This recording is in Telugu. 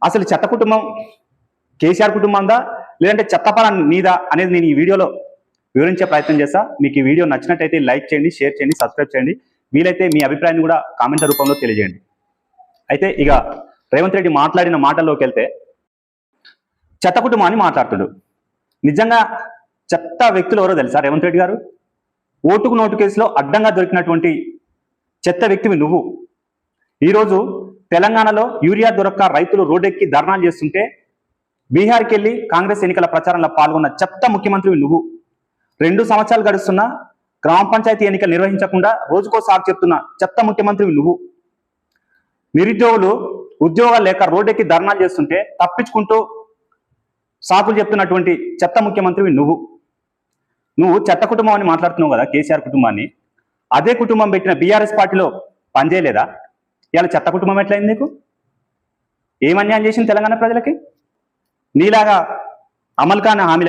అసలు చెత్త కుటుంబం కేసీఆర్ కుటుంబందా లేదంటే చెత్తపాలన నీదా అనేది నేను ఈ వీడియోలో వివరించే ప్రయత్నం చేస్తా. మీకు ఈ వీడియో నచ్చినట్టయితే లైక్ చేయండి, షేర్ చేయండి, సబ్స్క్రైబ్ చేయండి. వీలైతే మీ అభిప్రాయాన్ని కూడా కామెంట్ల రూపంలో తెలియజేయండి. అయితే ఇక రేవంత్ రెడ్డి మాట్లాడిన మాటల్లోకి వెళ్తే చెత్త కుటుంబం అని మాట్లాడుతుడు. నిజంగా చెత్త వ్యక్తులు ఎవరో తెలుసా రేవంత్ రెడ్డి గారు? ఓటుకు నోటు కేసులో అడ్డంగా దొరికినటువంటి చెత్త వ్యక్తివి నువ్వు. ఈరోజు తెలంగాణలో యూరియా దొరక్క రైతులు రోడ్డెక్కి ధర్నాలు చేస్తుంటే బీహార్కి వెళ్ళి కాంగ్రెస్ ఎన్నికల ప్రచారంలో పాల్గొన్న చెత్త ముఖ్యమంత్రివి నువ్వు. 2 సంవత్సరాలు గడుస్తున్నా గ్రామ పంచాయతీ ఎన్నికలు నిర్వహించకుండా రోజుకోసారి చెప్తున్న చెత్త ముఖ్యమంత్రివి నువ్వు. నిరుద్యోగులు ఉద్యోగాలు లేక రోడ్డెక్కి ధర్నాలు చేస్తుంటే తప్పించుకుంటూ సాకులు చెప్తున్నటువంటి చెత్త ముఖ్యమంత్రివి నువ్వు. నువ్వు చెత్త కుటుంబం అని మాట్లాడుతున్నావు కదా కేసీఆర్ కుటుంబాన్ని. అదే కుటుంబం పెట్టిన బీఆర్ఎస్ పార్టీలో పనిచేయలేదా? ఇవాళ చెత్త కుటుంబం ఎట్లయింది నీకు? ఏం అన్యాయం చేసింది తెలంగాణ ప్రజలకి? నీలాగా అమలు కాని హామీలు